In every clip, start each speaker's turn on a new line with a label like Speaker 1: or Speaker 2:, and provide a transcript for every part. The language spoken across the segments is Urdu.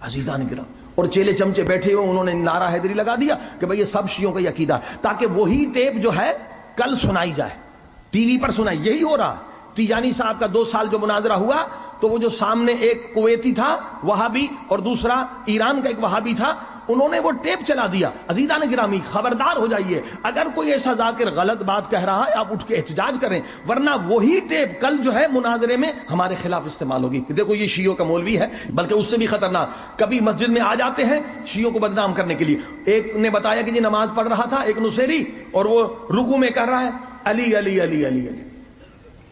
Speaker 1: عزیزان کرام، اور چیلے چمچے بیٹھے ہوئے انہوں نے نعرہ حیدری لگا دیا کہ بھئی یہ سب شیعوں کا عقیدہ ہے، تاکہ وہی ٹیپ جو ہے کل سنائی جائے، ٹی وی پر سنائی۔ یہی ہو رہا۔ تیجانی صاحب کا 2 سال جو مناظرہ ہوا تو وہ جو سامنے ایک کویتی تھا وہابی اور دوسرا ایران کا ایک وہابی تھا، انہوں نے وہ ٹیپ چلا دیا۔ عزیزان گرامی خبردار ہو جائیے، اگر کوئی ایسا ذاکر غلط بات کہہ رہا ہے آپ اٹھ کے احتجاج کریں، ورنہ وہی ٹیپ کل جو ہے مناظرے میں ہمارے خلاف استعمال ہوگی کہ دیکھو یہ شیعوں کا مولوی ہے، بلکہ اس سے بھی خطرناک کبھی مسجد میں آ جاتے ہیں شیعوں کو بدنام کرنے کے لیے۔ ایک نے بتایا کہ یہ نماز پڑھ رہا تھا ایک نصیری، اور وہ رکوع میں کر رہا ہے علی علی علی علی علی،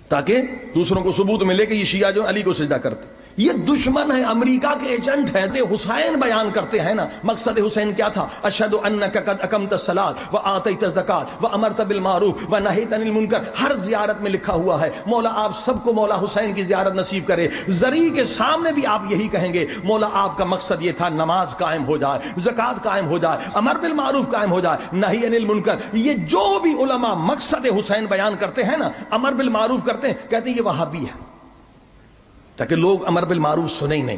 Speaker 1: تاکہ دوسروں کو ثبوت ملے کہ یہ شیعہ جو علی کو سجدہ کرتے۔ یہ دشمن ہے، امریکہ کے ایجنٹ ہے۔ حسین بیان کرتے ہیں نا، مقصد حسین کیا تھا؟ اشہد انک قد اقمت الصلاۃ وآتیت الزکاۃ وامرت بالمعروف ونہیت عن المنکر۔ ہر زیارت میں لکھا ہوا ہے مولا آپ سب کو مولا حسین کی زیارت نصیب کرے۔ زری کے سامنے بھی آپ یہی کہیں گے، مولا آپ کا مقصد یہ تھا نماز قائم ہو جائے، زکوٰۃ قائم ہو جائے، امر بالمعروف قائم ہو جائے، نہی عن المنکر۔ یہ جو بھی علماء مقصد حسین بیان کرتے ہیں نا، امر بالمعروف کرتے ہیں، کہتے ہیں یہ وہابی ہے، تاکہ لوگ امر بالمعروف سنیں ہی نہیں۔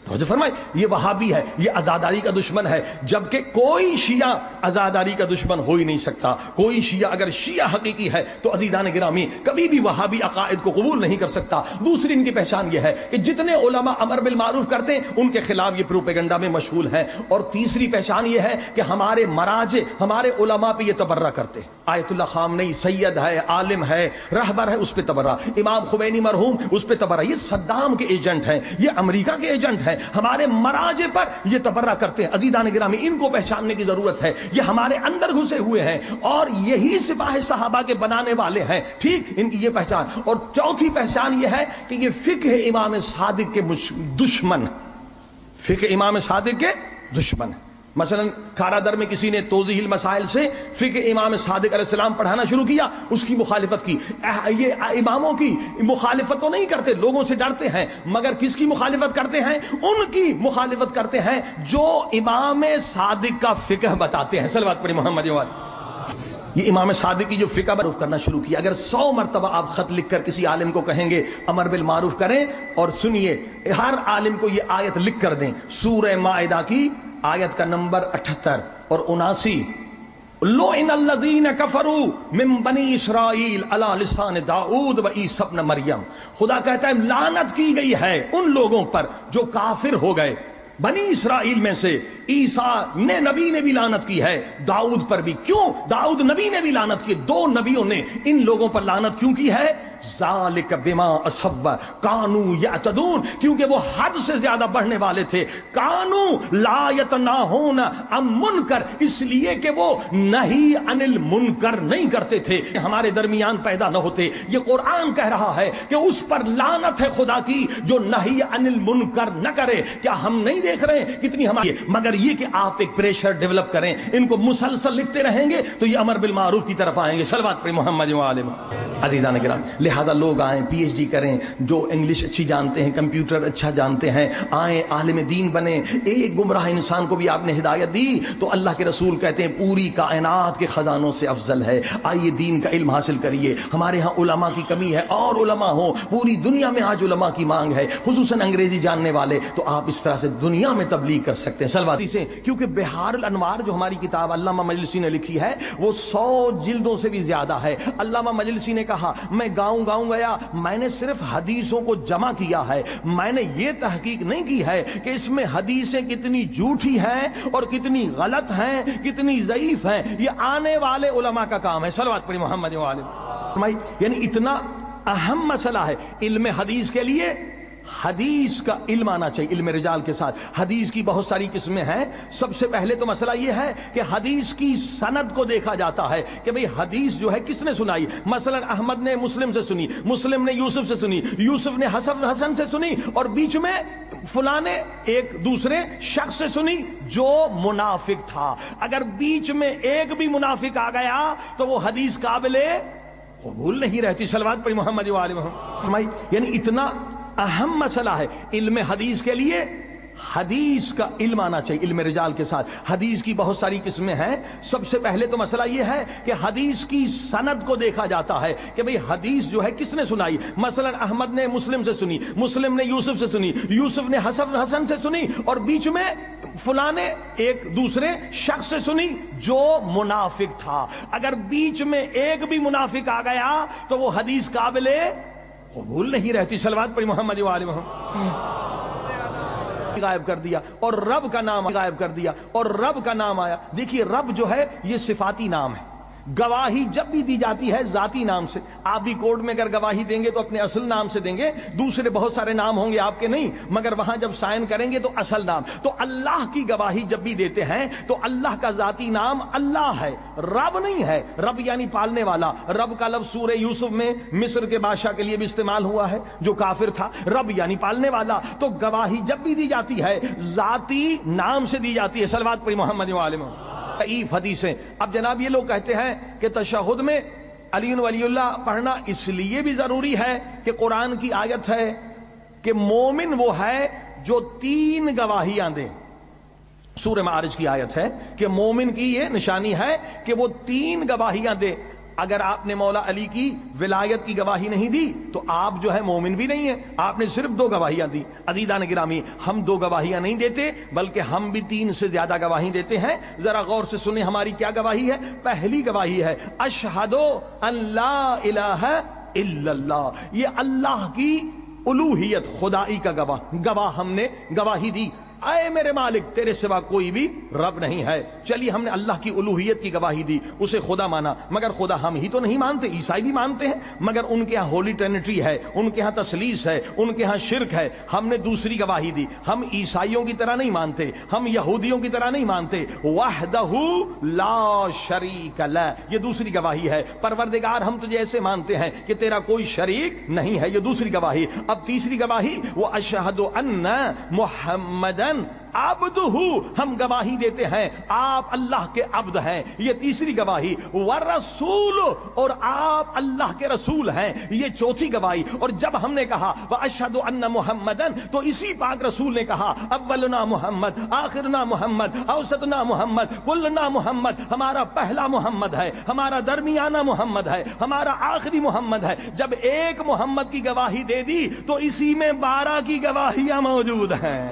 Speaker 1: توجہ فرمائے، یہ وہابی ہے، یہ آزاداری کا دشمن ہے، جبکہ کوئی شیعہ آزاداری کا دشمن ہو ہی نہیں سکتا۔ کوئی شیعہ اگر شیعہ حقیقی ہے تو عزیزان گرامی کبھی بھی وہابی عقائد کو قبول نہیں کر سکتا۔ دوسری ان کی پہچان یہ ہے کہ جتنے علماء امر بالمعروف کرتے ہیں ان کے خلاف یہ پروپیگنڈا میں مشغول ہیں۔ اور تیسری پہچان یہ ہے کہ ہمارے مراجع، ہمارے علماء پہ یہ تبرہ کرتے ہیں۔ آیت اللہ خامنئی سید ہے، عالم ہے، رہبر ہے، اس پہ تبرہ۔ امام خمینی مرحوم، اس پہ تبرہ۔ یہ صدام کے ایجنٹ ہیں، یہ امریکہ کے ایجنٹ ہیں، ہمارے مراجع پر یہ تبرہ کرتے ہیں۔ عزیزان گرامی ان کو پہچاننے کی ضرورت ہے، یہ ہمارے اندر گھسے ہوئے ہیں اور یہی سپاہ صحابہ کے بنانے والے ہیں۔ ٹھیک، ان کی یہ پہچان۔ اور چوتھی پہچان یہ ہے کہ یہ فقہ امام صادق کے دشمن، فقہ امام صادق کے دشمن۔ مثلا کھارا در میں کسی نے توضیح المسائل سے فقہ امام صادق علیہ السلام پڑھانا شروع کیا، اس کی مخالفت کی۔ یہ اماموں کی مخالفت تو نہیں کرتے، لوگوں سے ڈرتے ہیں، مگر کس کی مخالفت کرتے ہیں؟ ان کی مخالفت کرتے ہیں جو امام صادق کا فقہ بتاتے ہیں۔ صلوات پڑھی محمد وآلہ۔ یہ امام صادق کی جو فقہ معروف کرنا شروع کیا۔ اگر 100 مرتبہ آپ خط لکھ کر کسی عالم کو کہیں گے امر بالمعروف کریں، اور سنیے ہر عالم کو یہ آیت لکھ کر دیں، سورہ مائدہ کی آیت کا نمبر 78 اور 79، لعن الذین کفروا من بنی اسرائیل علی لسان داؤد و عیسی ابن مریم۔ خدا کہتا ہے لعنت کی گئی ہے ان لوگوں پر جو کافر ہو گئے بنی اسرائیل میں سے۔ عیسیٰ نے نبی نے بھی لعنت کی ہے، داؤد پر بھی۔ کیوں؟ داؤد نبی نے بھی لعنت کی، 2 نبیوں نے ان لوگوں پر لعنت کیوں کی ہے؟ ذالک بما عصوا کانوا یعتدون، کیونکہ وہ حد سے زیادہ بڑھنے والے تھے۔ کانوا لا یتناہون عن منکر، اس لیے کہ وہ نہی عن المنکر نہیں کرتے تھے، ہمارے درمیان پیدا نہ ہوتے۔ یہ قرآن کہہ رہا ہے کہ اس پر لعنت ہے خدا کی جو نہی عن المنکر نہ کرے۔ کیا ہم نہیں دیکھ رہے ہیں کتنی ہماری؟ مگر یہ کہ آپ ایک پریشر ڈیولپ کریں، ان کو مسلسل لکھتے رہیں گے تو یہ امر بالمعروف کی طرف آئیں گے۔ صلوات پر محمد وآلہ۔ عزیزان کرام، لہذا لوگ آئیں، پی ایچ ڈی کریں، جو انگلش اچھی جانتے ہیں، کمپیوٹر اچھا جانتے ہیں، آئیں عالم دین بنیں۔ ایک گمراہ انسان کو بھی آپ نے ہدایت دی تو اللہ کے رسول کہتے ہیں پوری کائنات کے خزانوں سے افضل ہے۔ آئیے دین کا علم حاصل کریے۔ ہمارے ہاں علماء کی کمی ہے، اور علماء ہوں، پوری دنیا میں آج علماء کی مانگ ہے، خصوصاً انگریزی جاننے والے، تو آپ اس طرح سے دنیا میں تبلیغ کر سکتے ہیں۔ سلواتی سے، کیونکہ بہار الانوار جو ہماری کتاب علامہ مجلسی نے لکھی ہے وہ 100 جلدوں سے بھی زیادہ ہے۔ علامہ مجلسی نے کہا میں گاؤں گیا، میں نے صرف حدیثوں کو جمع کیا ہے، میں نے یہ تحقیق نہیں کی ہے کہ اس میں حدیثیں کتنی جھوٹی ہیں اور کتنی غلط ہیں، کتنی ضعیف ہیں۔ یہ آنے والے علماء کا کام ہے۔ صلوات پڑھی محمد وآلہ۔ یعنی اتنا اہم مسئلہ ہے علم حدیث کے لیے۔ حدیث کا علم آنا چاہیے، علم رجال کے ساتھ۔ حدیث کی بہت ساری قسمیں ہیں۔ سب سے پہلے تو مسئلہ یہ ہے کہ حدیث کی سند کو دیکھا جاتا ہے کہ بھئی حدیث جو ہے کس نے سنائی۔ مثلا احمد نے مسلم سے سنی، مسلم نے یوسف سے سنی، یوسف نے حسن سے سنی، اور بیچ میں فلاں نے ایک دوسرے شخص سے سنی جو منافق تھا۔ اگر بیچ میں ایک بھی منافق آ گیا تو وہ حدیث قابل قبول نہیں رہتی۔ صلوات پڑھی محمد وآلہ۔ یعنی اتنا اہم مسئلہ ہے علم حدیث کے لیے حدیث کا علم آنا چاہیے، علم رجال کے ساتھ۔ حدیث کی بہت ساری قسمیں ہیں۔ سب سے پہلے تو مسئلہ یہ ہے کہ حدیث کی سند کو دیکھا جاتا ہے کہ بھئی حدیث جو ہے کس نے سنائی۔ مثلا احمد نے مسلم سے سنی، مسلم نے یوسف سے سنی، یوسف نے حسن سے سنی، اور بیچ میں فلاں نے ایک دوسرے شخص سے سنی جو منافق تھا۔ اگر بیچ میں ایک بھی منافق آ گیا تو وہ حدیث قابل قبول نہیں رہتی۔ صلوات پڑھی محمد و آل محمد۔ غائب کر دیا اور رب کا نام غائب کر دیا اور رب کا نام آیا۔ دیکھیے رب جو ہے یہ صفاتی نام ہے۔ گواہی جب بھی دی جاتی ہے ذاتی نام سے، آپ بھی کورٹ میں اگر گواہی دیں گے تو اپنے اصل نام سے دیں گے، دوسرے بہت سارے نام ہوں گے آپ کے نہیں، مگر وہاں جب سائن کریں گے تو اصل نام۔ تو اللہ کی گواہی جب بھی دیتے ہیں تو اللہ کا ذاتی نام اللہ ہے، رب نہیں ہے۔ رب یعنی پالنے والا۔ رب کا لفظ سورہ یوسف میں مصر کے بادشاہ کے لیے بھی استعمال ہوا ہے جو کافر تھا۔ رب یعنی پالنے والا۔ تو گواہی جب بھی دی جاتی ہے ذاتی نام سے دی جاتی ہے۔ صلوات پڑھی محمد و آل محمد۔ ضعیف حدیثیں۔ اب جناب یہ لوگ کہتے ہیں کہ تشہد میں علی ولی اللہ پڑھنا اس لیے بھی ضروری ہے کہ قرآن کی آیت ہے کہ مومن وہ ہے جو 3 گواہیاں دے۔ سورہ معارج کی آیت ہے کہ مومن کی یہ نشانی ہے کہ وہ 3 گواہیاں دے۔ اگر آپ نے مولا علی کی ولایت کی گواہی نہیں دی تو آپ جو ہے مومن بھی نہیں ہیں، آپ نے صرف 2 گواہیاں دی۔ عزیزان گرامی، ہم 2 گواہیاں نہیں دیتے بلکہ ہم بھی 3 سے زیادہ گواہی دیتے ہیں۔ ذرا غور سے سنیں ہماری کیا گواہی ہے۔ پہلی گواہی ہے اشہد ان لا الہ الا اللہ، یہ اللہ کی الوہیت خدائی کا گواہ ہم نے گواہی دی، اے میرے مالک تیرے سوا کوئی بھی رب نہیں ہے۔ چلیے ہم نے اللہ کی الوہیت کی گواہی دی، اسے خدا مانا، مگر خدا ہم ہی تو نہیں مانتے، عیسائی بھی مانتے ہیں، مگر ان کے ہاں ہولی ٹرینٹی ہے، ان کے ہاں تثلیث ہے، ان کے ہاں شرک ہے۔ ہم نے دوسری گواہی دی، ہم عیسائیوں کی طرح نہیں مانتے، ہم یہودیوں کی طرح نہیں مانتے، وحدہ لا شریک لہ، یہ دوسری گواہی ہے۔ پروردگار ہم تجھے ایسے مانتے ہیں کہ تیرا کوئی شریک نہیں ہے، یہ دوسری گواہی۔ اب تیسری گواہی وہ اشہد ان محمدً عبدہ، ہم گواہی دیتے ہیں آپ اللہ کے عبد ہیں، یہ تیسری گواہی۔ ورسول، اور آپ اللہ کے رسول ہیں، یہ چوتھی گواہی۔ اور جب ہم نے کہا واشہد ان محمدن، تو اسی پاک رسول نے کہا اولنا محمد، آخرنا محمد، اوسطنا محمد، کلنا محمد، ہمارا پہلا محمد ہے، ہمارا درمیانہ محمد ہے، ہمارا آخری محمد ہے۔ جب ایک محمد کی گواہی دے دی تو اسی میں 12 کی گواہیاں موجود ہیں۔